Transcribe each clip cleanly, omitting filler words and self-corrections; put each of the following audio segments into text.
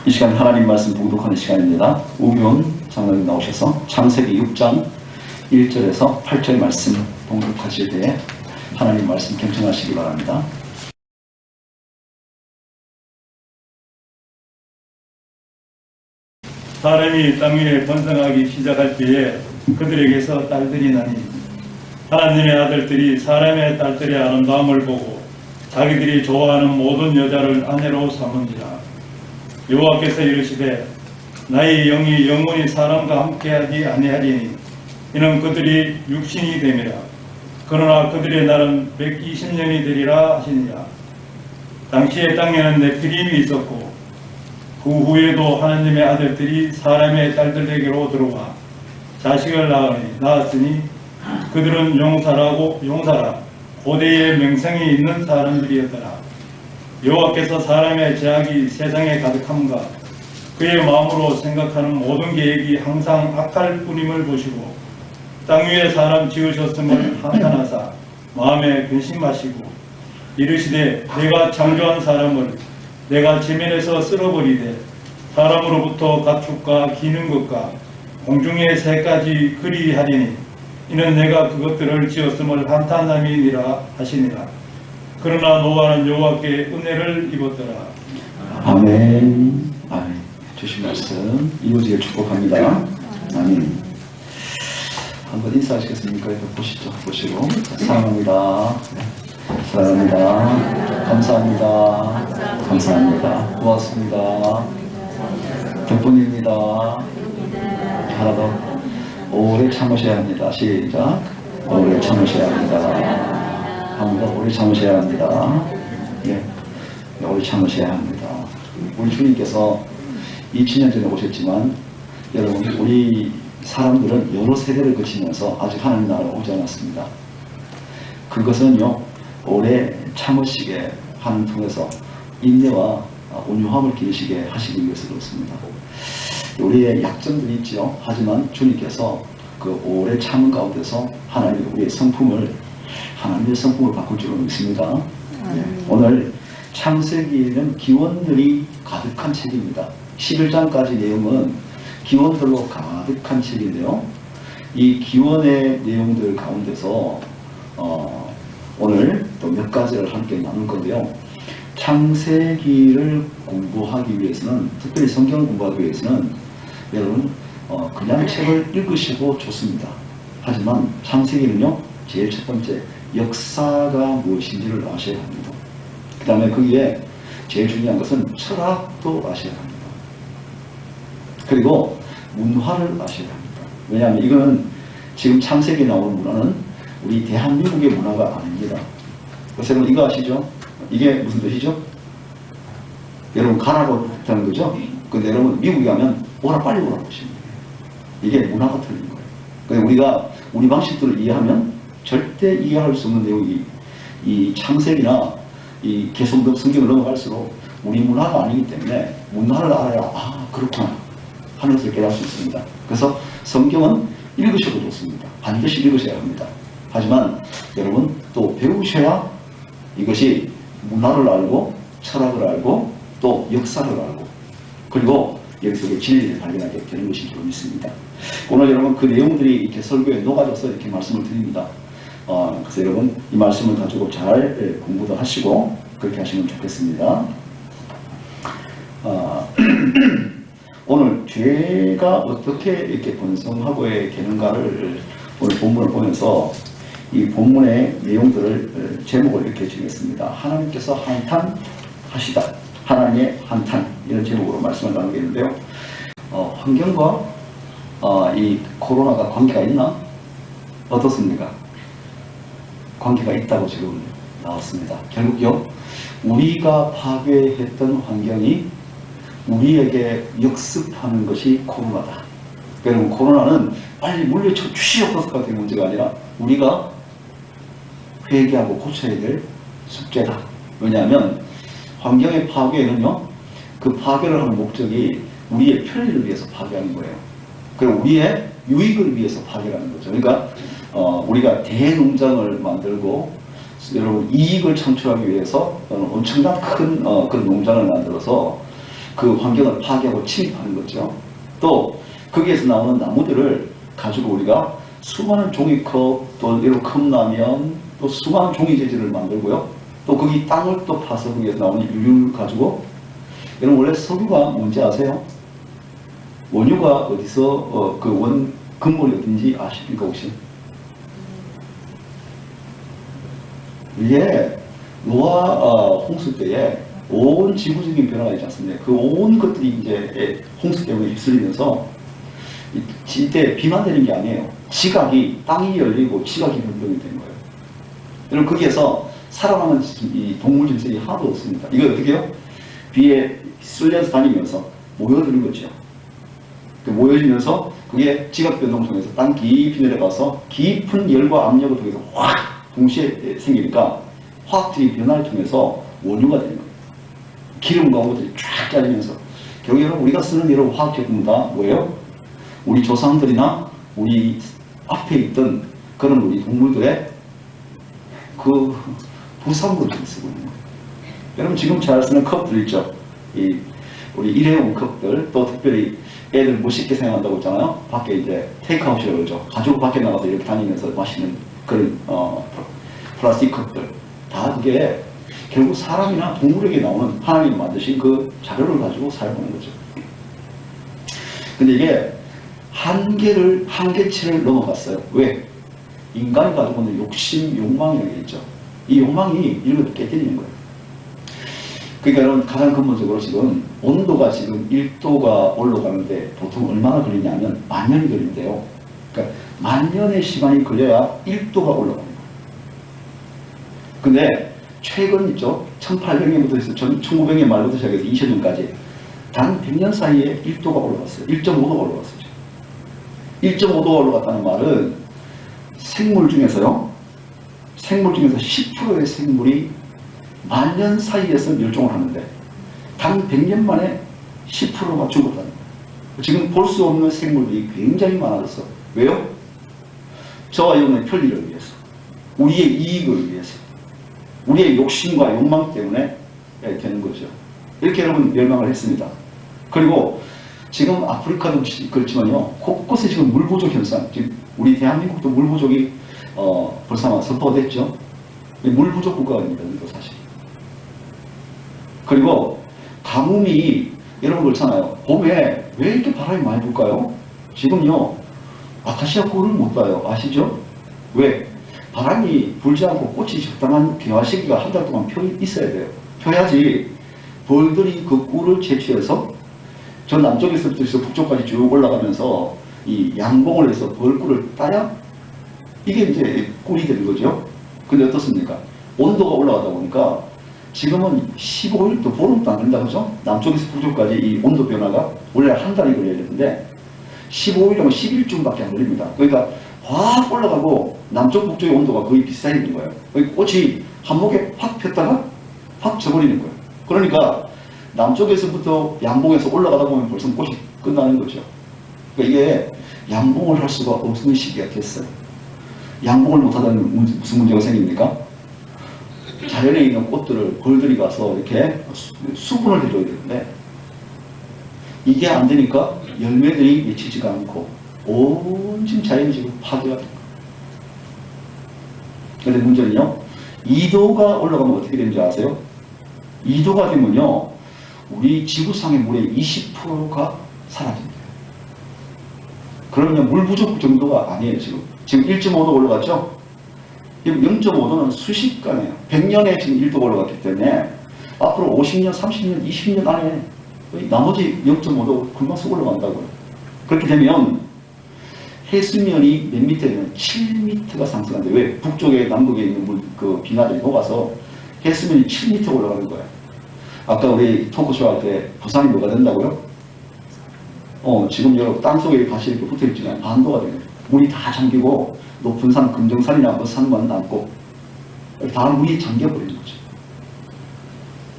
이 시간 하나님 말씀 봉독하는 시간입니다. 우기원 장로님 나오셔서 창세기 6장 1절에서 8절 말씀 봉독하실 때에 하나님 말씀 경청하시기 바랍니다. 사람이 땅 위에 번성하기 시작할 때에 그들에게서 딸들이 나니 하나님의 아들들이 사람의 딸들의 아름다움을 보고 자기들이 좋아하는 모든 여자를 아내로 삼은지라. 여호와께서 이르시되 나의 영이 영원히 사람과 함께하지 아니하리니 이는 그들이 육신이 됨이라. 그러나 그들의 날은 120년이 되리라 하시니라. 당시에 땅에는 네피림이 있었고 그 후에도 하나님의 아들들이 사람의 딸들에게로 들어와 자식을 낳았으니 그들은 용사라 고대의 명성이 있는 사람들이었더라. 여호와께서 사람의 죄악이 세상에 가득함과 그의 마음으로 생각하는 모든 계획이 항상 악할 뿐임을 보시고 땅 위에 사람 지으셨음을 한탄하사 마음에 근심하시고 이르시되 내가 창조한 사람을 내가 지면에서 쓸어버리되 사람으로부터 가축과 기는 것과 공중의 새까지 그리하리니 이는 내가 그것들을 지었음을 한탄함이니라 하시니라. 그러나 노아는 여호와께 은혜를 입었더라. 아멘. 아멘. 주신 말씀 이루어지길 축복합니다. 아멘. 한번 인사하시겠습니까? 보시죠. 보시고 사랑합니다. 사랑합니다. 감사합니다. 감사합니다. 고맙습니다. 덕분입니다. 하나 더. 오래 참으셔야 합니다. 시작. 오래 참으셔야 합니다. 한번 더 오래 참으셔야 합니다. 예, 오래 참으셔야 합니다. 우리 주님께서 2000년 전에 오셨지만 여러분 우리 사람들은 여러 세대를 거치면서 아직 하나님 나라가 오지 않았습니다. 그것은요 오래 참으시게 하는 통해서 인내와 온유함을 기르시게 하시기 위해서 그렇습니다. 우리의 약점들이 있죠. 하지만 주님께서 그 오래 참은 가운데서 하나님의 우리의 성품을 바꿀 줄로 믿습니다. 네. 오늘 창세기에는 기원들이 가득한 책입니다. 11장까지 내용은 기원들로 가득한 책인데요. 이 기원의 내용들 가운데서 오늘 또 몇 가지를 함께 나눌 건데요. 창세기를 공부하기 위해서는, 특별히 성경을 공부하기 위해서는 여러분 그냥 책을 읽으셔도 좋습니다. 하지만 창세기는요 제일 첫 번째 역사가 무엇인지를 아셔야 합니다. 그 다음에 거기에 제일 중요한 것은 철학도 아셔야 합니다. 그리고 문화를 아셔야 합니다. 왜냐하면 이거는 지금 창세기에 나오는 문화는 우리 대한민국의 문화가 아닙니다. 그래서 여러분 이거 아시죠? 이게 무슨 뜻이죠? 여러분 가라고 하는 거죠? 근데 여러분 미국에 가면 오라 빨리 오라고 하십니다. 이게 문화가 틀린 거예요. 근데 우리가 우리 방식들을 이해하면 절대 이해할 수 없는 내용이 이 창세기나 이 계속적 성경을 넘어갈수록 우리 문화가 아니기 때문에 문화를 알아야 그렇구나 하는 것을 깨달을 수 있습니다. 그래서 성경은 읽으셔도 좋습니다. 반드시 읽으셔야 합니다. 하지만 여러분 또 배우셔야 이것이 문화를 알고 철학을 알고 또 역사를 알고 그리고 여기서 진리를 발견하게 되는 것인 줄 믿습니다. 오늘 여러분 그 내용들이 이렇게 설교에 녹아져서 이렇게 말씀을 드립니다. 그래서 여러분 이 말씀을 가지고 잘 공부도 하시고 그렇게 하시면 좋겠습니다. 오늘 죄가 어떻게 이렇게 번성하고의 개는가를 오늘 본문을 보면서 이 본문의 내용들을 제목을 이렇게 지겠습니다. 하나님께서 한탄하시다. 하나님의 한탄 이런 제목으로 말씀을 나누겠는데요. 환경과 이 코로나가 관계가 있나? 어떻습니까? 관계가 있다고 지금 나왔습니다. 결국요 우리가 파괴했던 환경이 우리에게 역습하는 것이 코로나다. 여러분 코로나는 빨리 물리쳐 주시옵소서가 된 문제가 아니라 우리가 회개하고 고쳐야 될 숙제다. 왜냐하면 환경의 파괴는요 그 파괴를 하는 목적이 우리의 편리를 위해서 파괴하는 거예요. 그리고 우리의 유익을 위해서 파괴하는 거죠. 그러니까 우리가 대농장을 만들고 여러분 이익을 창출하기 위해서 엄청난 큰 그런 농장을 만들어서 그 환경을 파괴하고 침입하는 거죠. 또 거기에서 나오는 나무들을 가지고 우리가 수많은 종이컵, 또 이런 컵라면, 또 수많은 종이 재질을 만들고요. 또 거기 땅을 또 파서 거기에서 나오는 유류를 가지고, 여러분 원래 석유가 뭔지 아세요? 원유가 어디서 그 근본이 어딘지 아십니까 혹시? 이게 노아 홍수 때에 온 지구적인 변화가 있지 않습니까? 그 온 것들이 이제 홍수 때문에 휩쓸리면서 이때 비만 되는 게 아니에요. 지각이 땅이 열리고 지각이 변동이 된 거예요. 여러분 거기에서 살아남은 이 동물 짐승이 하나도 없습니다. 이거 어떻게 해요? 비에 쓸려서 다니면서 모여드는 거죠. 모여지면서 그게 지각 변동을 통해서 땅 깊이 내려가서 깊은 열과 압력을 통해서 확 동시에 생기니까 화학적인 변화를 통해서 원유가 되는 거예요. 기름 광고들이 쫙 짜지면서 결국에는 우리가 쓰는 이런 화학제품은 다 뭐예요? 우리 조상들이나 우리 앞에 있던 그런 우리 동물들의 그 부산물들을 쓰고 있는 거예요. 여러분 지금 잘 쓰는 컵들 있죠? 우리 일회용 컵들, 또 특별히 애들 멋있게 생각한다고 했잖아요. 밖에 이제 테이크아웃이라고 그러죠. 가지고 밖에 나가서 이렇게 다니면서 마시는 그런 플라스틱 컵들. 다 그게 결국 사람이나 동물에게 나오는 하나님이 만드신 그 자료를 가지고 사용하는 거죠. 근데 이게 한계치를 넘어갔어요. 왜? 인간이 가지고 있는 욕심, 욕망이라는 게 있죠. 이 욕망이 이런 것도 깨뜨리는 거예요. 그러니까 여러분 가장 근본적으로 지금 온도가 지금 1도가 올라가는데 보통 얼마나 걸리냐면 10,000년이 걸린대요. 그러니까 10,000년의 시간이 걸려야 1도가 올라가는 거예요. 근데 최근 있죠. 1800년부터 해서 1900년 말부터 시작해서 2000년까지 단 100년 사이에 1도가 올라갔어요. 1.5도가 올라갔어요. 1.5도가 올라갔다는 말은 생물 중에서 10%의 생물이 10,000년 사이에서 멸종을 하는데 단 100년 만에 10%가 죽었다는 거예요. 지금 볼 수 없는 생물들이 굉장히 많아졌어. 왜요? 저와 여러분의 편리를 위해서, 우리의 이익을 위해서, 우리의 욕심과 욕망 때문에 되는 거죠. 이렇게 여러분 멸망을 했습니다. 그리고 지금 아프리카도 그렇지만요, 곳곳에 지금 물 부족 현상, 지금 우리 대한민국도 물 부족이 벌써 아마 선포가 됐죠. 물 부족 국가입니다, 이거 사실. 그리고 가뭄이 여러분 그렇잖아요. 봄에 왜 이렇게 바람이 많이 불까요? 지금요 아카시아 꿀을 못 봐요. 아시죠? 왜? 바람이 불지 않고 꽃이 적당한 개화 시기가 한 달 동안 펴 있어야 돼요. 펴야지 벌들이 그 꿀을 채취해서 저 남쪽에서부터 북쪽까지 쭉 올라가면서 이 양봉을 해서 벌꿀을 따야 이게 이제 꿀이 되는 거죠. 근데 어떻습니까? 온도가 올라가다 보니까 지금은 15일도 보름도 안 된다 그죠? 남쪽에서 북쪽까지 이 온도 변화가 원래 한 달이 걸려야 되는데 15일이면 11주밖에 안 걸립니다. 그러니까 확 올라가고 남쪽 북쪽의 온도가 거의 비슷하게 되는 거예요. 꽃이 한목에 확 폈다가 확 져버리는 거예요. 그러니까 남쪽에서부터 양봉에서 올라가다 보면 벌써 꽃이 끝나는 거죠. 그러니까 이게 양봉을 할 수가 없는 시기가 됐어요. 양봉을 못하다는 무슨 문제가 생깁니까? 자연에 있는 꽃들을 벌들이 가서 이렇게 수분을 해줘야 되는데 이게 안 되니까 열매들이 맺히지가 않고 온 지금 자연이 지금 파괴가 된 거예요. 그런데 문제는요, 2도가 올라가면 어떻게 되는지 아세요? 2도가 되면요, 우리 지구상의 물의 20%가 사라집니다. 그러면 물 부족 정도가 아니에요, 지금. 지금 1.5도 올라갔죠? 0.5도는 수십간이에요. 100년에 지금 1도가 올라갔기 때문에 앞으로 50년, 30년, 20년 안에 나머지 0.5도 금방 쑥 올라간다고요. 그렇게 되면 해수면이 몇 미터냐면 7m가 상승한대. 왜? 북쪽에 남극에 있는 물, 그 빙하들이 녹아서 해수면이 7m 올라가는 거예요. 아까 우리 토크쇼 할 때 부산이 뭐가 된다고요? 지금 여러분 땅속에 다시 이렇게 붙어 있지만 반도가 되는 거예요. 물이 다 잠기고 높은 산, 금정산이나 그 산만 남고 다 물이 잠겨버리는 거죠.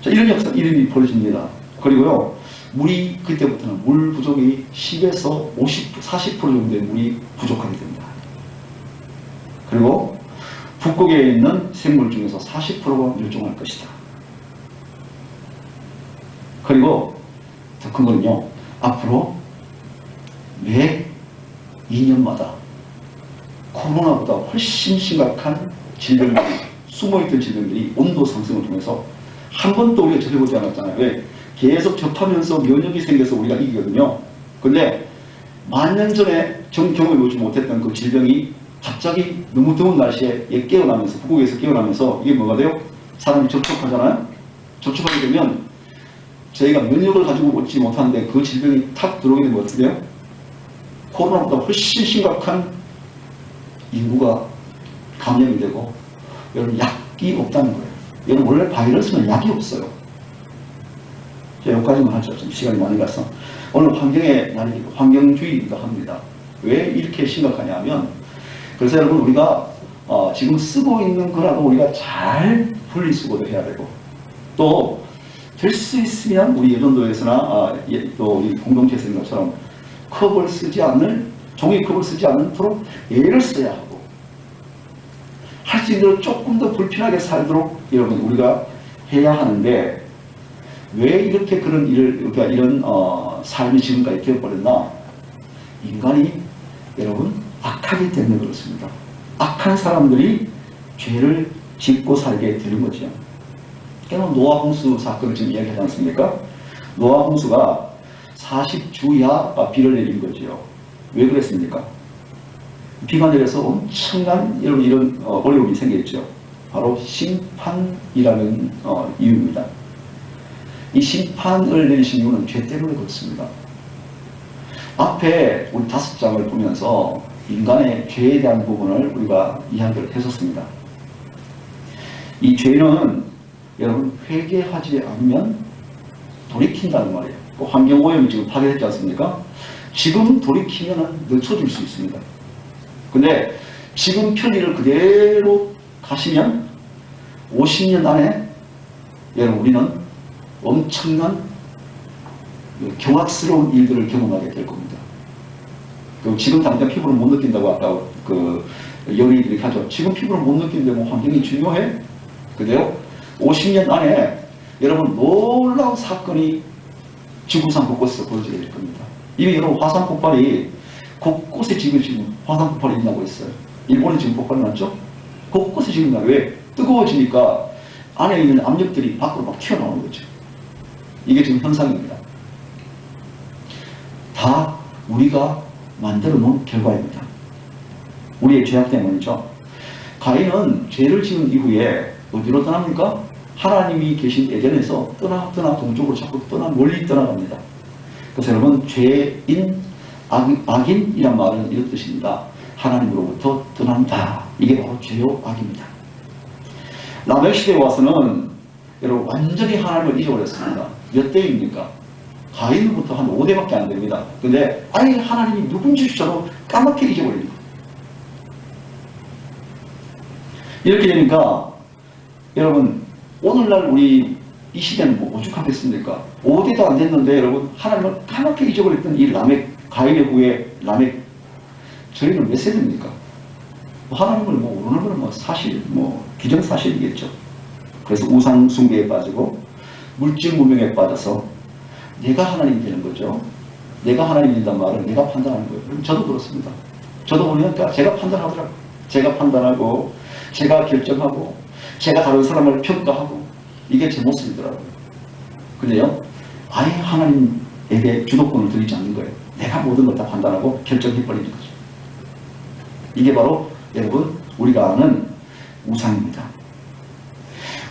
자, 이런 역사, 이름이 벌어집니다. 그리고요, 물이 그때부터는 물 부족이 10에서 50, 40% 정도의 물이 부족하게 됩니다. 그리고 북극에 있는 생물 중에서 40%가 멸종할 것이다. 그리고 큰 거는요, 앞으로 매 2년마다 코로나보다 훨씬 심각한 질병들이, 숨어있던 질병들이 온도 상승을 통해서 한 번도 우리가 접해보지 않았잖아요. 왜? 계속 접하면서 면역이 생겨서 우리가 이기거든요. 근데 만년 전에 경험해보지 못했던 그 질병이 갑자기 너무 더운 날씨에 깨어나면서, 북극에서 깨어나면서 이게 뭐가 돼요? 사람이 접촉하잖아요. 접촉하게 되면 저희가 면역을 가지고 오지 못하는데 그 질병이 탁 들어오게 되면 어떻게 돼요? 코로나보다 훨씬 심각한 인구가 감염이 되고, 여러분 약이 없다는 거예요. 여러분 원래 바이러스는 약이 없어요. 제가 여기까지만 하죠. 좀 시간이 많이 가서. 오늘 환경의 날이기도, 환경주의이기도 합니다. 왜 이렇게 심각하냐 하면, 그래서 여러분 우리가 지금 쓰고 있는 거라도 우리가 잘 분리수거도 해야 되고, 또 될 수 있으면 우리 예전도에서나 또 우리 공동체에서 있는 것처럼 컵을 쓰지 않는, 종이컵을 쓰지 않도록 예를 써야 하고, 할 수 있는 조금 더 불편하게 살도록 여러분 우리가 해야 하는데, 왜 이렇게 그런 일을, 그러니까 이런 삶이 지금까지 되어버렸나? 인간이 여러분 악하기 때문에 그렇습니다. 악한 사람들이 죄를 짓고 살게 되는 거죠. 그러니까 노아 홍수 사건을 지금 이야기하지 않습니까? 노아 홍수가 40주야 비를 내린 거죠. 왜 그랬습니까? 비가 내려서 엄청난 여러분 이런 어려움이 생겼죠. 바로 심판이라는 이유입니다. 이 심판을 내리신 이유는 죄 때문에 그렇습니다. 앞에 우리 5장을 보면서 인간의 죄에 대한 부분을 우리가 이야기를 했었습니다. 이 죄는 여러분 회개하지 않으면 돌이킨다는 말이에요. 그 환경오염이 지금 파괴됐지 않습니까? 지금 돌이키면 늦춰질 수 있습니다. 근데 지금 편의를 그대로 가시면 50년 안에 여러분 우리는 엄청난 경악스러운 일들을 경험하게 될 겁니다. 지금 당장 피부를 못 느낀다고 아까 연예인들이 하죠. 지금 피부를 못 느끼는데 뭐 환경이 중요해? 그래요? 50년 안에 여러분 놀라운 사건이 지구상 곳곳에서 벌어지게 될 겁니다. 이미 여러분 화산 폭발이 곳곳에 지금 화산 폭발이 일어나고 있어요. 일본에 지금 폭발이 났죠? 곳곳에 지금 나요. 왜? 뜨거워지니까 안에 있는 압력들이 밖으로 막 튀어나오는 거죠. 이게 지금 현상입니다. 다 우리가 만들어 놓은 결과입니다. 우리의 죄악 때문이죠. 가인은 죄를 지은 이후에 어디로 떠납니까? 하나님이 계신 에덴에서 떠나 동쪽으로 자꾸 멀리 떠나갑니다. 그래서 여러분 죄인, 악인이란 말은 이런 뜻입니다. 하나님으로부터 떠난다. 이게 바로 죄요 악입니다. 라멕 시대에 와서는 여러분 완전히 하나님을 잊어버렸습니다. 몇 대입니까? 가인으로부터 한 5대밖에 안 됩니다. 근데 아예 하나님이 누군지조차도 까맣게 잊어버립니다. 이렇게 되니까 여러분 오늘날 우리 이 시대는 뭐 오죽하겠습니까? 5대도 안 됐는데 여러분 하나님을 까맣게 잊어버렸던 이 라멕, 가인의 후에 라멕, 저희는 몇 세대입니까? 하나님을 모르는 건 사실 기정사실이겠죠. 그래서 우상 숭배에 빠지고 물질 문명에 빠져서 내가 하나님이 되는 거죠. 내가 하나님이 된다는 말은 내가 판단하는 거예요. 저도 그렇습니다. 저도 보니까 제가 판단하더라고요. 제가 판단하고 제가 결정하고 제가 다른 사람을 평가하고 이게 제 모습이더라고요. 근데요, 아예 하나님에게 주도권을 드리지 않는 거예요. 내가 모든 걸 다 판단하고 결정해버리는 거죠. 이게 바로 여러분 우리가 아는 우상입니다.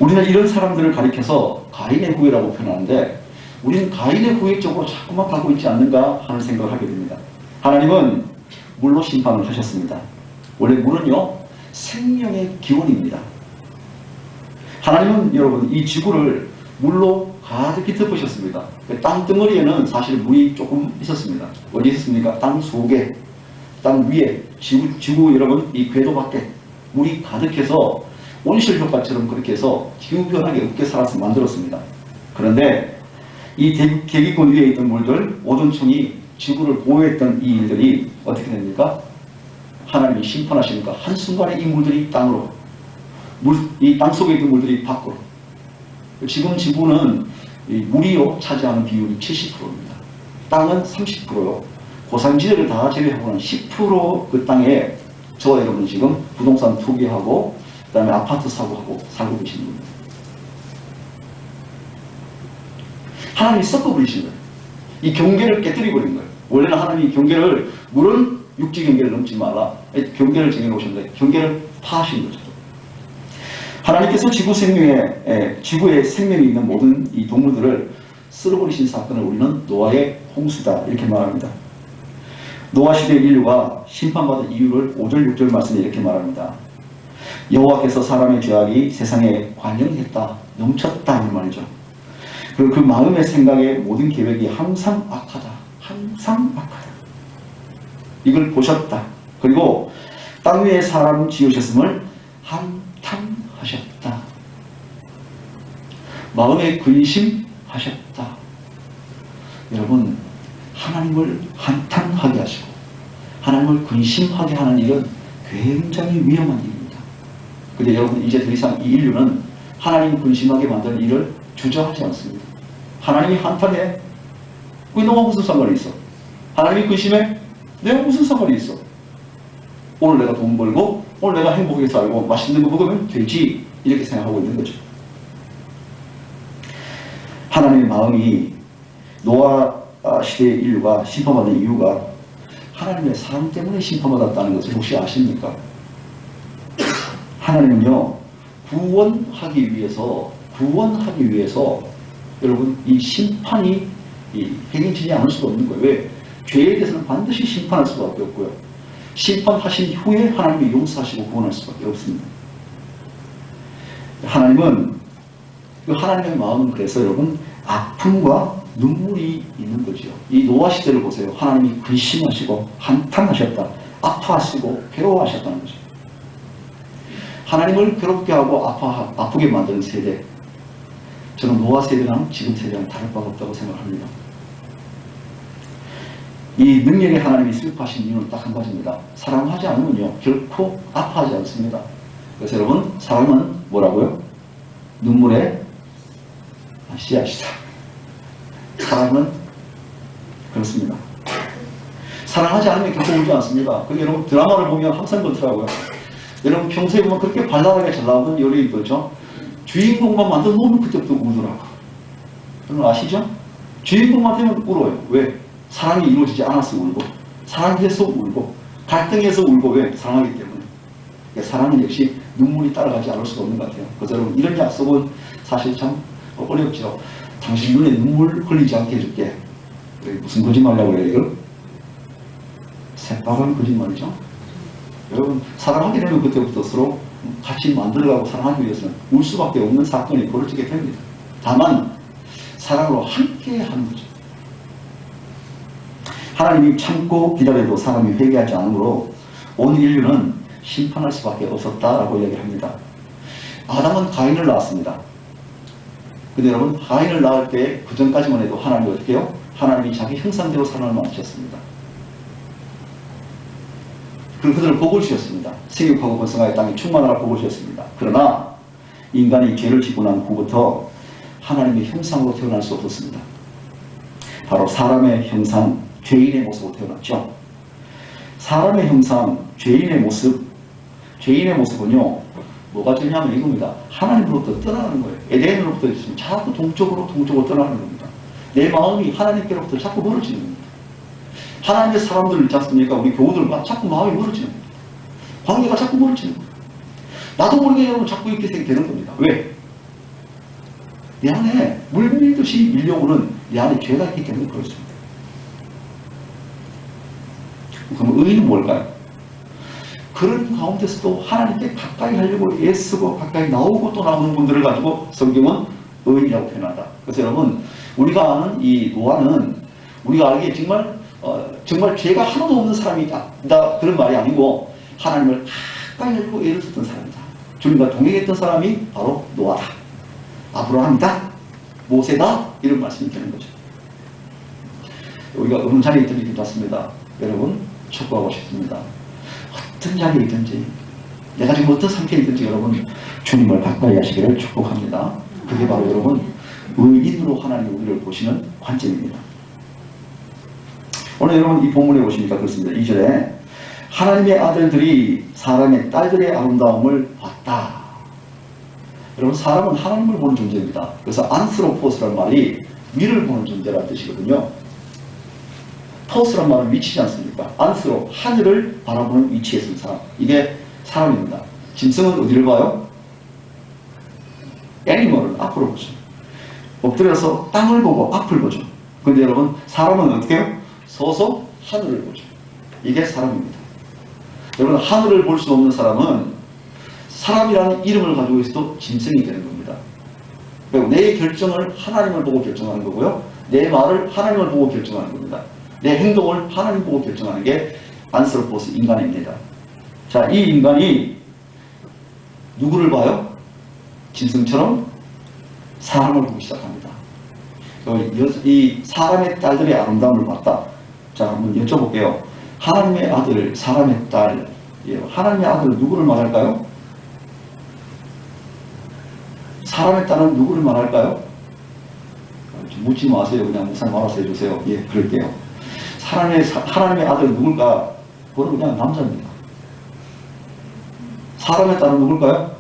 우리는 이런 사람들을 가리켜서 가인의 후예라고 표현하는데 우리는 가인의 후예 쪽으로 자꾸만 가고 있지 않는가 하는 생각을 하게 됩니다. 하나님은 물로 심판을 하셨습니다. 원래 물은요 생명의 기원입니다. 하나님은 여러분 이 지구를 물로 가득히 덮으셨습니다. 땅덩어리에는 사실 물이 조금 있었습니다. 어디 있었습니까? 땅 속에, 땅 위에, 지구 여러분 이 궤도 밖에 물이 가득해서 온실 효과처럼 그렇게 해서 기후변화에 없게 살아서 만들었습니다. 그런데 이 대기권 위에 있던 물들, 오존층이 지구를 보호했던 이 일들이 어떻게 됩니까? 하나님이 심판하시니까 한순간에 이 물들이 땅으로, 이 땅 속에 있던 물들이 밖으로. 지금 지구는 이 물이요 차지하는 비율이 70%입니다. 땅은 30%요. 고산지대를 다 제외하고는 10% 그 땅에 저와 여러분 지금 부동산 투기하고 그다음에 아파트 사고하고 살고 계시는 겁니다. 하나님이 섞어버리신 거예요. 이 경계를 깨뜨려버린 거예요. 원래는 하나님이 경계를, 물은 육지 경계를 넘지 마라. 경계를 정해놓으셨는데 경계를 파하신 거죠. 하나님께서 지구에 생명이 있는 모든 이 동물들을 쓸어버리신 사건을 우리는 노아의 홍수다 이렇게 말합니다. 노아 시대 인류가 심판받은 이유를 5절 6절 말씀에 이렇게 말합니다. 여호와께서 사람의 죄악이 세상에 관영했다, 넘쳤다 이 말이죠. 그리고 그 마음의 생각의 모든 계획이 항상 악하다, 항상 악하다. 이걸 보셨다. 그리고 땅 위에 사람 지으셨음을 한탄하셨다. 마음에 근심하셨다. 여러분, 하나님을 한탄하게 하시고 하나님을 근심하게 하는 일은 굉장히 위험한 일입니다. 근데 여러분, 이제 더 이상 이 인류는 하나님 근심하게 만드는 일을 주저하지 않습니다. 하나님이 한탄해? 그게 너가 무슨 상관이 있어? 하나님이 근심해? 내가 무슨 상관이 있어? 오늘 내가 돈 벌고 오늘 내가 행복하게 살고 맛있는 거 먹으면 되지, 이렇게 생각하고 있는 거죠. 하나님의 마음이 노아 시대의 인류가 심판받은 이유가 하나님의 사랑 때문에 심판받았다는 것을 혹시 아십니까? 하나님은요, 구원하기 위해서 여러분 이 심판이 행해지지 않을 수가 없는 거예요. 왜? 죄에 대해서는 반드시 심판할 수밖에 없고요. 심판하신 후에 하나님이 용서하시고 구원할 수밖에 없습니다. 하나님은, 그 하나님의 마음은 그래서 여러분 아픔과 눈물이 있는 거죠. 이 노아 시대를 보세요. 하나님이 근심하시고 한탄하셨다, 아파하시고 괴로워하셨다는 거죠. 하나님을 괴롭게 하고 아프게 만드는 세대, 저는 노아 세대랑 지금 세대랑 다를 바가 없다고 생각합니다. 이 능력의 하나님이 슬퍼하신 이유는 딱 한 가지입니다. 사랑하지 않으면요 결코 아파하지 않습니다. 그래서 여러분, 사랑은 뭐라고요? 눈물의 씨앗이다. 사랑은 그렇습니다. 사랑하지 않으면 결코 울지 않습니다. 그게 여러분 드라마를 보면 항상 그렇더라고요. 여러분 평소에 보면 그렇게 발랄하게 잘 나오는 연예인 그렇죠? 주인공만 만들어 놓으면 그때부터 울더라고요. 여러분 아시죠? 주인공만 되면 울어요. 왜? 사랑이 이루어지지 않아서 울고, 사랑해서 울고, 갈등해서 울고. 왜? 사랑하기 때문에. 그러니까 사랑은 역시 눈물이 따라가지 않을 수가 없는 것 같아요. 그래서 여러분, 이런 약속은 사실 참 어렵죠. 당신 눈에 눈물 흘리지 않게 해줄게. 무슨 거짓말이라고 해요, 이걸? 새빨간 거짓말이죠. 여러분, 사랑하게 되면 그때부터 서로 같이 만들어가고 사랑하기 위해서는 울 수밖에 없는 사건이 벌어지게 됩니다. 다만 사랑으로 함께 하는 거죠. 하나님이 참고 기다려도 사람이 회개하지 않으므로 온 인류는 심판할 수밖에 없었다라고 이야기합니다. 아담은 가인을 낳았습니다. 근데 여러분, 가인을 낳을 때 그 전까지만 해도 하나님이 어떻게 해요? 하나님이 자기 형상대로 사람을 만드셨습니다. 그리고 그들을 복을 주셨습니다. 생육하고 번성하여 땅에 충만하라 복을 주셨습니다. 그러나 인간이 죄를 짓고 난 후부터 하나님의 형상으로 태어날 수 없었습니다. 바로 사람의 형상, 죄인의 모습으로 태어났죠. 사람의 형상, 죄인의 모습은요, 뭐가 되냐면 이겁니다. 하나님으로부터 떠나는 거예요. 에덴으로부터 있으면 자꾸 동쪽으로 떠나는 겁니다. 내 마음이 하나님께로부터 자꾸 멀어지는 겁니다. 하나님의 사람들을 있지 않습니까? 우리 교우들과 자꾸 마음이 멀어지는 겁니다. 관계가 자꾸 멀어지는 겁니다. 나도 모르게 여러분 자꾸 이렇게 되는 겁니다. 왜? 내 안에 물밀듯이 밀려오는 내 안에 죄가 있기 때문에 그렇습니다. 그럼 의의는 뭘까요? 그런 가운데서도 하나님께 가까이 하려고 애쓰고 가까이 나오고 또 나오는 분들을 가지고 성경은 의인이라고 표현한다. 그래서 여러분, 우리가 아는 이 노아는 우리가 알기에 정말 죄가 하나도 없는 사람이다, 그런 말이 아니고 하나님을 가까이 하려고 애를 썼던 사람이다. 주님과 동행했던 사람이 바로 노아다, 아브라함이다, 모세다, 이런 말씀이 되는 거죠. 우리가 어느 자리에 있든지 괜찮습니다. 여러분, 축복하고 싶습니다. 어떤 자리에 있든지, 내가 지금 어떤 상태에 있든지 여러분 주님을 가까이 하시기를 축복합니다. 그게 바로 여러분 의인으로 하나님이 우리를 보시는 관점입니다. 오늘 여러분 이 본문에 보시니까 그렇습니다. 2절에 하나님의 아들들이 사람의 딸들의 아름다움을 봤다. 여러분 사람은 하나님을 보는 존재입니다. 그래서 안스로포스라는 말이 위를 보는 존재라는 뜻이거든요. 포스란 말은 위치지 않습니까? 안스로, 하늘을 바라보는 위치에 있는 사람. 이게 사람입니다. 짐승은 어디를 봐요? 애니멀은 앞으로 보죠. 엎드려서 땅을 보고 앞을 보죠. 근데 여러분 사람은 어떻게 해요? 서서 하늘을 보죠. 이게 사람입니다. 여러분 하늘을 볼 수 없는 사람은 사람이라는 이름을 가지고 있어도 짐승이 되는 겁니다. 그리고 내 결정을 하나님을 보고 결정하는 거고요. 내 말을 하나님을 보고 결정하는 겁니다. 내 행동을 하나님 보고 결정하는 게 안스로포스 인간입니다. 자, 이 인간이 누구를 봐요? 짐승처럼 사람을 보기 시작합니다. 이 사람의 딸들의 아름다움을 봤다. 자, 한번 여쭤볼게요. 하나님의 아들, 사람의 딸, 하나님의 아들은 누구를 말할까요? 사람의 딸은 누구를 말할까요? 묻지 마세요. 그냥 무슨 알아서 해주세요. 예, 그럴게요. 하나님의 아들은 누굴까? 그건 그냥 남자입니다. 사람의 딸은 누굴까요?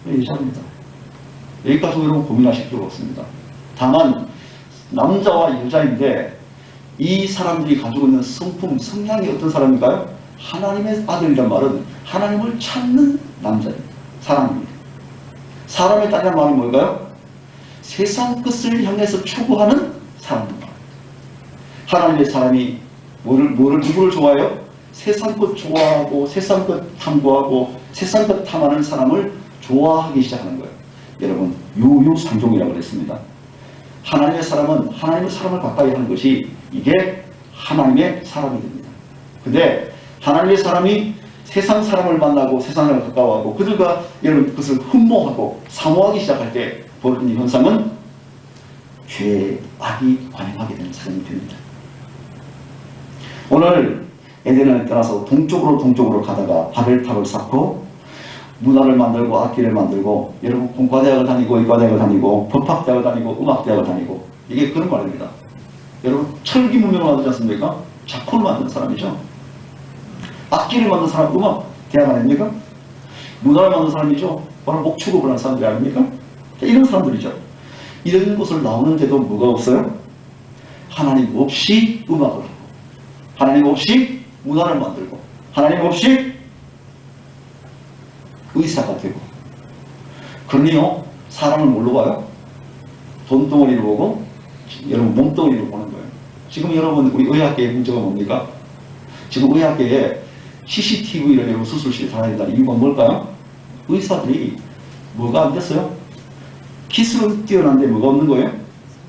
여자입니다. 여기까지 여러분 고민하실 필요가 없습니다. 다만 남자와 여자인데 이 사람들이 가지고 있는 성품, 성향이 어떤 사람일까요? 하나님의 아들이란 말은 하나님을 찾는 남자입니다. 사람입니다. 사람의 딸이란 말은 뭘까요? 세상 끝을 향해서 추구하는 사람입니다. 하나님의 사람이 누구를 좋아해요? 세상 것 좋아하고 세상 것 탐구하고 세상 것 탐하는 사람을 좋아하기 시작하는 거예요. 여러분 유유상종이라고 그랬습니다. 하나님의 사람은 하나님의 사람을 가까이 하는 것이 이게 하나님의 사람이 됩니다. 근데 하나님의 사람이 세상 사람을 만나고 세상을 가까워하고 그들과 여러분 그것을 흠모하고 사모하기 시작할 때 벌어지는 현상은 죄의 악이 관영하게 되는 사람이 됩니다. 오늘 에덴을 떠나서 동쪽으로 가다가 바벨탑을 쌓고 문화를 만들고 악기를 만들고 여러분 공과대학을 다니고 의과대학을 다니고 법학대학을 다니고 음악대학을 다니고 이게 그런 말입니다. 여러분 철기 문명을 만들지 않습니까? 작품을 만드는 사람이죠. 악기를 만든 사람 음악대학 아닙니까? 문화를 만든 사람이죠. 바로 목축업을 하는 사람들이 아닙니까? 이런 사람들이죠. 이런 곳을 나오는데도 뭐가 없어요? 하나님 없이 음악을 하고 하나님 없이 문화를 만들고 하나님 없이 의사가 되고 그러니요 사람을 뭘로 봐요? 돈덩어리로 보고 여러분 몸덩어리로 보는 거예요. 지금 여러분 우리 의학계의 문제가 뭡니까? 지금 의학계에 CCTV를 여러분 수술실에 다닌다는 이유가 뭘까요? 의사들이 뭐가 안 됐어요? 기술은 뛰어난데 뭐가 없는 거예요?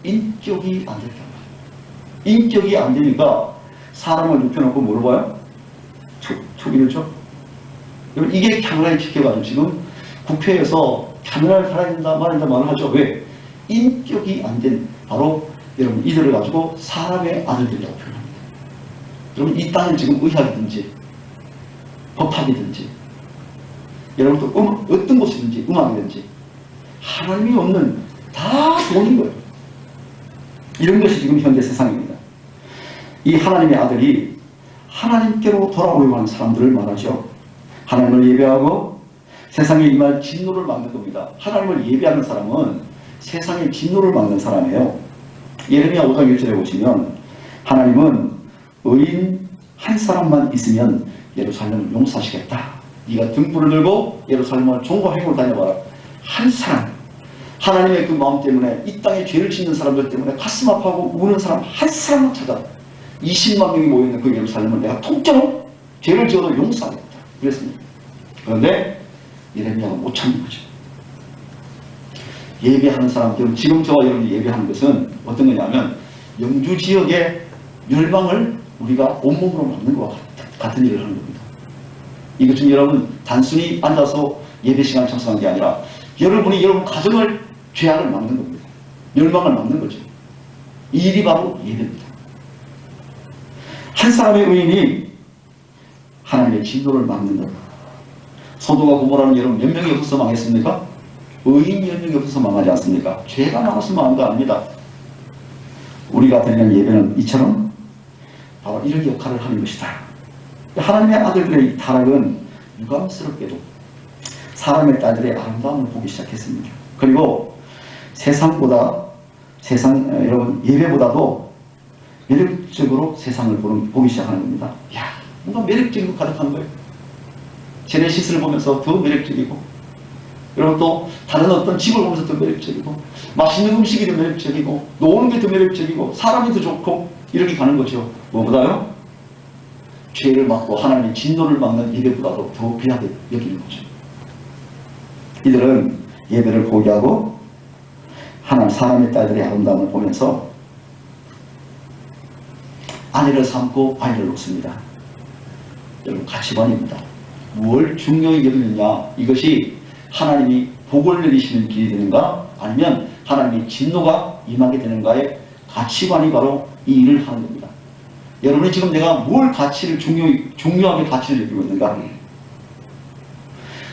인격이 안 됐단 말이에요. 인격이 안 되니까 사람을 눕혀놓고 뭐로 봐요? 투기를 줘. 여러분 이게 카메라에 찍혀가지고 지금 국회에서 카메라를 달아야 된다 말을 하죠. 왜? 인격이 안 된 바로 여러분 이들을 가지고 사람의 아들들이라고 표현합니다. 여러분 이 땅은 지금 의학이든지 법학이든지 여러분 또 어떤 곳이든지 음악이든지 하나님이 없는 다 돈인 거예요. 이런 것이 지금 현대 세상입니다. 이 하나님의 아들이 하나님께로 돌아오려고 하는 사람들을 말하죠. 하나님을 예배하고 세상에 임할 진노를 막는 겁니다. 하나님을 예배하는 사람은 세상의 진노를 막는 사람이에요. 예레미야 5장 1절에 보시면 하나님은 의인 한 사람만 있으면 예루살렘을 용서하시겠다. 네가 등불을 들고 예루살렘을 종과 행으로 다녀봐라. 한 사람 하나님의 그 마음 때문에 이 땅에 죄를 짓는 사람들 때문에 가슴 아파하고 우는 사람 한 사람만 찾아 20만 명이 모여있는 그 예루살렘을 내가 통째로 죄를 지어도 용서하겠다. 그랬습니다. 그런데 예레미야가 못 참는 거죠. 예배하는 사람, 지금 저와 여러분이 예배하는 것은 어떤 거냐면 영주 지역의 멸망을 우리가 온몸으로 막는 것과 같은 일을 하는 겁니다. 이것 좀 여러분 단순히 앉아서 예배 시간에 참석한 게 아니라 여러분이 여러분 가정을 죄악을 막는 겁니다. 멸망을 막는 거죠. 이 일이 바로 예배입니다. 한 사람의 의인이 하나님의 진노를 막는 것. 소돔과 고모라는 여러분 몇 명이 없어서 망했습니까? 의인 연령이 없어서 망하지 않습니까? 죄가 많아서 망한 거 아닙니다. 우리가 드리는 예배는 이처럼 바로 이런 역할을 하는 것이다. 하나님의 아들들의 이 타락은 유감스럽게도 사람의 딸들의 아름다움을 보기 시작했습니다. 그리고 여러분 예배보다도 매력적으로 세상을 보기 시작하는 겁니다. 이야, 뭔가 매력적인 거 가득한 거예요. 제네시스를 보면서 더 매력적이고, 여러분 또 다른 어떤 집을 보면서 더 매력적이고, 맛있는 음식이 더 매력적이고, 노는 게 더 매력적이고, 사람이 더 좋고, 이렇게 가는 거죠. 뭐보다요? 죄를 막고 하나님의 진노를 막는 예배보다도 더 귀하게 여기는 거죠. 이들은 예배를 포기하고 하나님 사람의 딸들의 아름다움을 보면서 아내를 삼고 아이를 놓습니다. 여러분 가치관입니다. 뭘 중요히 여기느냐, 이것이 하나님이 복을 내리시는 길이 되는가, 아니면 하나님의 진노가 임하게 되는가의 가치관이 바로 이 일을 하는 겁니다. 여러분이 지금 내가 뭘 가치를 중요하게 가치를 여기고 있는가?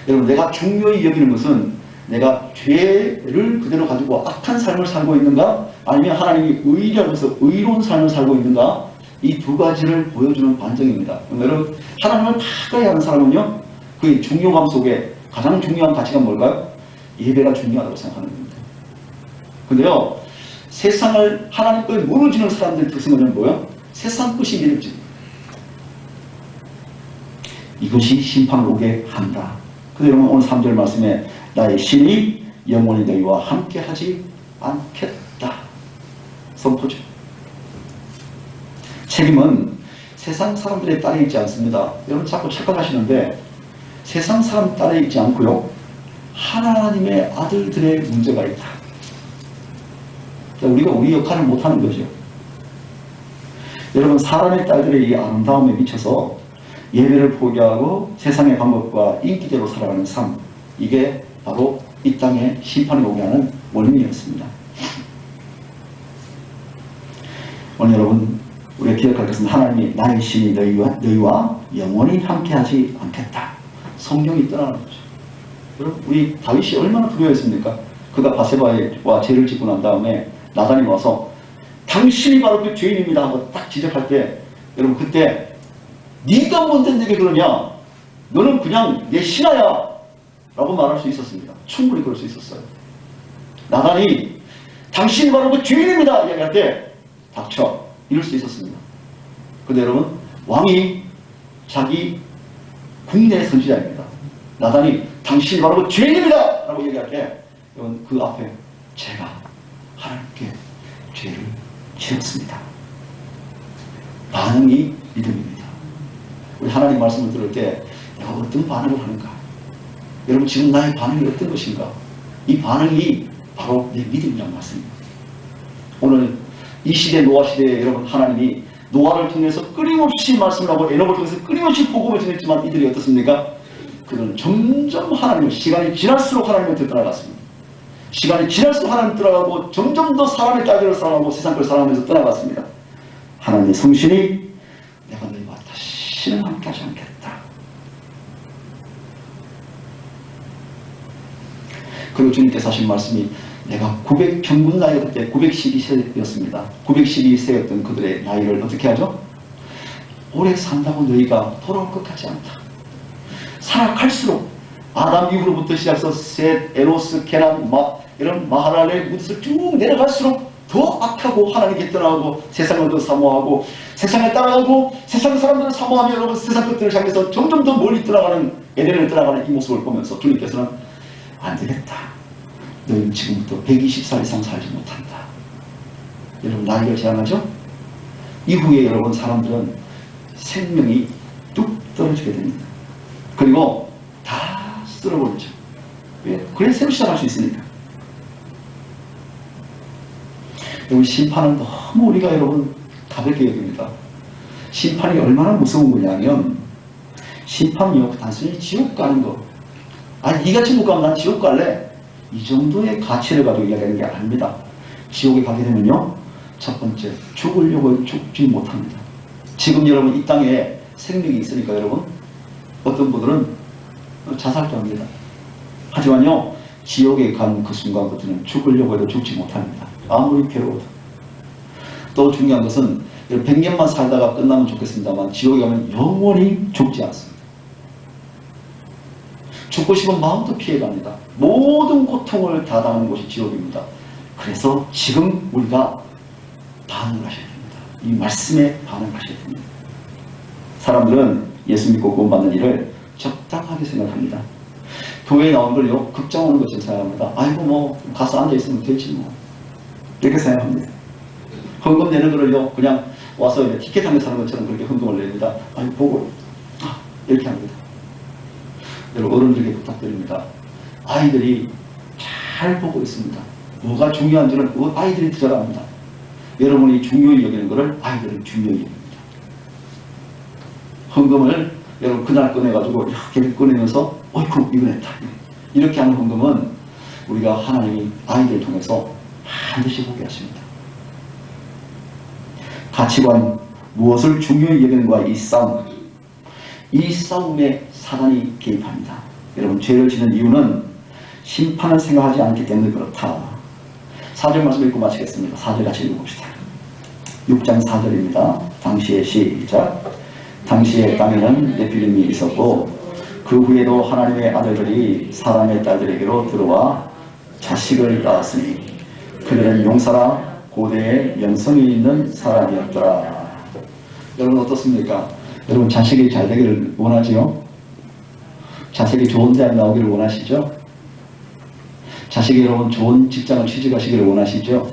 여러분, 내가 중요히 여기는 것은 내가 죄를 그대로 가지고 악한 삶을 살고 있는가, 아니면 하나님이 의라면서 의로운 삶을 살고 있는가, 이 두 가지를 보여주는 반증입니다. 여러분, 하나님을 가까이 하는 사람은요, 그 중요감 속에 가장 중요한 가치가 뭘까요? 예배가 중요하다고 생각하는 겁니다. 근데요, 세상을 하나님 것에 무너지는 사람들의 특성은 뭐예요? 세상 것이 매력적이에요. 이것이 심판을 오게 한다. 그런데 여러분, 오늘 3절 말씀에 나의 신이 영원히 너희와 함께하지 않겠다 선포죠. 책임은 세상 사람들의 딸에 있지 않습니다. 여러분 자꾸 착각하시는데 세상 사람 딸에 있지 않고요, 하나님의 아들들의 문제가 있다. 우리가 우리 역할을 못하는 거죠. 여러분, 사람의 딸들의 이 아름다움에 미쳐서 예배를 포기하고 세상의 방법과 인기대로 살아가는 삶, 이게 바로 이 땅에 심판이 오게 하는 원인이었습니다. 오늘 여러분, 우리가 기억할 것은 하나님이 나의 신이 너희와 영원히 함께하지 않겠다. 성령이 떠나는 거죠. 여러분, 우리 다윗이 얼마나 두려워했습니까? 그가 바세바와 죄를 짓고 난 다음에 나단이 와서 당신이 바로 그 죄인입니다 하고 딱 지적할 때, 여러분 그때 네가 뭔데 내게 그러냐, 너는 그냥 내 신하야 라고 말할 수 있었습니다. 충분히 그럴 수 있었어요. 나단이 당신이 바로 그 죄인입니다 이야기할 때 닥쳐 이럴 수 있었습니다. 근데 여러분, 왕이 자기 국내 선지자입니다. 나단이 당신이 바로 그 죄인입니다 라고 얘기할 때, 여러분 그 앞에 제가 하나님께 죄를 지었습니다. 반응이 믿음입니다. 우리 하나님 말씀을 들을 때 내가 어떤 반응을 하는가? 여러분 지금 나의 반응이 어떤 것인가? 이 반응이 바로 내 믿음이라는 말씀입니다. 오늘 이 시대 노아 시대에 여러분 하나님이 노아를 통해서 끊임없이 말씀을 하고 에녹을 통해서 끊임없이 복음을 전했지만 이들이 어떻습니까? 그들은 점점 하나님을, 시간이 지날수록 하나님을 떠나갔습니다. 시간이 지날수록 하나님 떠나가고 점점 더 사람의 딸들을 사랑하고 세상 걸 사랑하면서 떠나갔습니다. 하나님의 성신이 내가 너희와 다시는 함께하지 않겠다. 그리고 주님께서 하신 말씀이, 내가 평균 나이가 그때 912세였습니다. 912세였던 그들의 나이를 어떻게 하죠? 오래 산다고 너희가 돌아올 것 같지 않다. 살아갈수록 아담 이후로부터 시작해서 셋, 에노스, 케난, 이런 마하랄의 무드에서 쭉 내려갈수록 더 악하고 하나님께 떠나가고 세상을 더 사모하고 세상에 따라가고 세상 사람들을 사모하며 여러분 세상 것들을 향해서 점점 더 멀리 떠나가는, 에덴을 떠나가는 이 모습을 보면서 주님께서는 안 되겠다. 너희는 지금부터 120살 이상 살지 못한다. 여러분 나이를 제한하죠? 이후에 여러분 사람들은 생명이 뚝 떨어지게 됩니다. 그리고 다 쓸어버리죠. 왜? 그래 새로 시작할 수 있으니까. 여러분 심판은 너무 우리가 여러분 가볍게 여깁니다. 심판이 얼마나 무서운 거냐면, 심판이요 단순히 지옥 가는 거, 아니 네가 지옥 가면 난 지옥 갈래, 이 정도의 가치를 가지고 이야기하는 게 아닙니다. 지옥에 가게 되면요, 첫 번째 죽으려고 죽지 못합니다. 지금 여러분 이 땅에 생명이 있으니까 여러분 어떤 분들은 자살도 합니다. 하지만요 지옥에 가는 그 순간부터는 죽으려고 해도 죽지 못합니다. 아무리 괴로워도. 또 중요한 것은 100년만 살다가 끝나면 좋겠습니다만 지옥에 가면 영원히 죽지 않습니다. 죽고 싶은 마음도 피해갑니다. 모든 고통을 다 당하는 곳이 지옥입니다. 그래서 지금 우리가 반응을 하셔야 됩니다. 이 말씀에 반응하셔야 됩니다. 사람들은 예수 믿고 구원받는 일을 적당하게 생각합니다. 교회에 나온 걸요, 극장 오는 것처럼 생각합니다. 아이고 뭐 가서 앉아있으면 되지 뭐, 이렇게 생각합니다. 헌금 내는 거를요, 그냥 와서 티켓 한 개 사는 것처럼 그렇게 헌금을 냅니다. 아이고 보고 이렇게 합니다. 여러분, 어른들에게 부탁드립니다. 아이들이 잘 보고 있습니다. 뭐가 중요한지는 아이들이 더 잘 압니다. 여러분이 중요히 여기는 것을 아이들은 중요히 여깁니다. 헌금을 여러분 그날 꺼내가지고 이렇게 꺼내면서 어이쿠 이거 냈다, 이렇게 하는 헌금은 우리가 하나님이 아이들을 통해서 반드시 보게 하십니다. 가치관, 무엇을 중요히 여기는가, 이 싸움에 사단이 개입합니다. 여러분, 죄를 지는 이유는 심판을 생각하지 않기 때문에 그렇다. 4절 말씀 읽고 마치겠습니다. 4절 같이 읽어봅시다. 6장 4절입니다. 당시에 시작. 당시에 땅에는 네필림이 있었고 그 후에도 하나님의 아들들이 사람의 딸들에게로 들어와 자식을 낳았으니 그들은 용사라 고대에 명성이 있는 사람이었더라. 여러분 어떻습니까? 여러분 자식이 잘 되기를 원하지요? 자식이 좋은 대학 나오기를 원하시죠? 자식이 여러분 좋은 직장을 취직하시기를 원하시죠?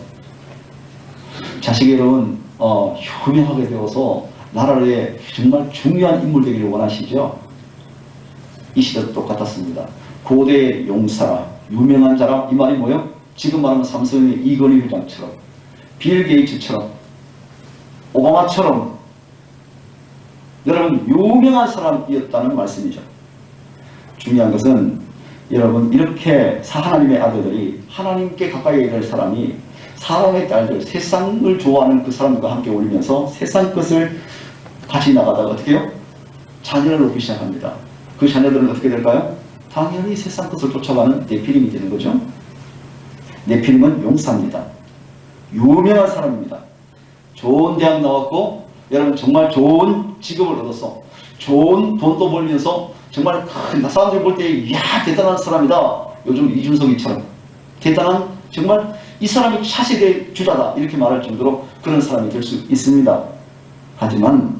자식이 여러분 유명하게 되어서 나라에 정말 중요한 인물 되기를 원하시죠? 이 시대도 똑같았습니다. 고대의 용사라, 유명한 자라, 이 말이 뭐예요? 지금 말하면 삼성의 이건희 회장처럼, 빌 게이츠처럼, 오바마처럼 여러분 유명한 사람이었다는 말씀이죠. 중요한 것은 여러분 이렇게 하나님의 아들들이 하나님께 가까이 될 사람이 사람의 딸들, 세상을 좋아하는 그 사람들과 함께 어울리면서 세상 것을 같이 나가다가 어떻게 해요? 자녀를 놓기 시작합니다. 그 자녀들은 어떻게 될까요? 당연히 세상 것을 쫓아가는 네필림이 되는 거죠. 네필림은 용사입니다. 유명한 사람입니다. 좋은 대학 나왔고 여러분 정말 좋은 직업을 얻어서 좋은 돈도 벌면서 정말 큰 사람들이 볼 때 이야 대단한 사람이다. 요즘 이준석이처럼 대단한 정말 이 사람이 차세대 주자다 이렇게 말할 정도로 그런 사람이 될 수 있습니다. 하지만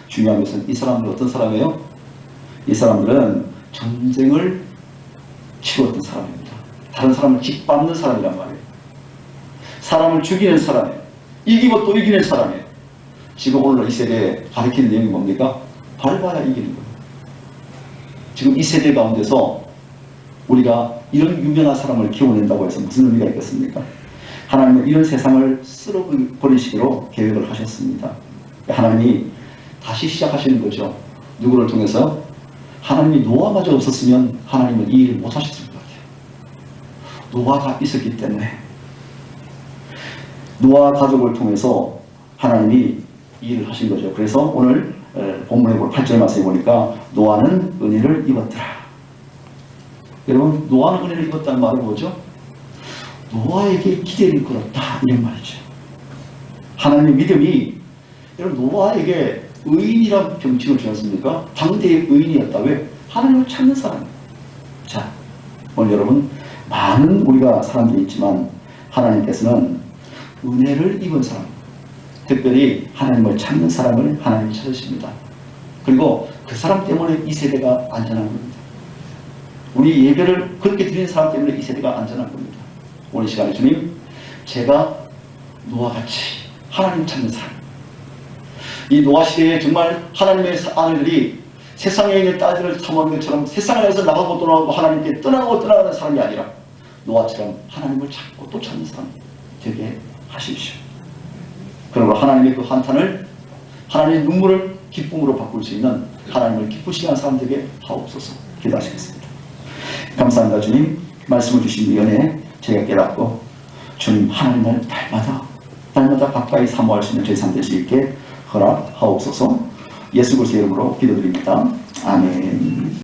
중요한 것은 이 사람들은 어떤 사람이에요? 이 사람들은 전쟁을 치렀던 사람입니다. 다른 사람을 짓밟는 사람이란 말이에요. 사람을 죽이는 사람이에요. 이기고 또 이기는 사람이에요. 지금 오늘 이 세대에 가르치는 내용이 뭡니까? 밟아야 이기는 거예요. 지금 이 세대 가운데서 우리가 이런 유명한 사람을 키워낸다고 해서 무슨 의미가 있겠습니까? 하나님은 이런 세상을 쓸어버리시기로 계획을 하셨습니다. 하나님이 다시 시작하시는 거죠. 누구를 통해서? 하나님이 노아마저 없었으면 하나님은 이 일을 못 하셨을 것 같아요. 노아가 있었기 때문에 노아 가족을 통해서 하나님이 이 일을 하신 거죠. 그래서 오늘 본문에 8절 말씀에 보니까 노아는 은혜를 입었더라. 여러분 노아는 은혜를 입었다는 말은 뭐죠? 노아에게 기대를 걸었다 이런 말이죠. 하나님의 믿음이 여러분 노아에게 의인이란 병칭을 주었습니까? 당대의 의인이었다. 왜? 하나님을 찾는 사람. 자, 오늘 여러분 많은 우리가 사람들이 있지만 하나님께서는 은혜를 입은 사람, 특별히 하나님을 찾는 사람을 하나님이 찾으십니다. 그리고 그 사람 때문에 이 세대가 안전한 겁니다. 우리 예배를 그렇게 드리는 사람 때문에 이 세대가 안전한 겁니다. 오늘 시간에 주님, 제가 노아같이 하나님 찾는 사람, 이 노아 시대에 정말 하나님의 아들들이 세상에 있는 딸들을 탐하는 것처럼 세상에서 나가고 떠나고 하나님께 떠나고 떠나가는 사람이 아니라 노아처럼 하나님을 찾고 또 찾는 사람 되게 하십시오. 그러므로 하나님의 그 한탄을 하나님의 눈물을 기쁨으로 바꿀 수 있는 하나님을 기쁘시게 하는 사람 되게 하옵소서. 기도하시겠습니다. 감사합니다. 주님, 말씀을 주신 이 은혜 제가 깨닫고 주님 하나님을 날마다 가까이 사모할 수 있는 저희 삶 될 수 있게 허락하옵소서. 예수 그리스도의 이름으로 기도드립니다. 아멘.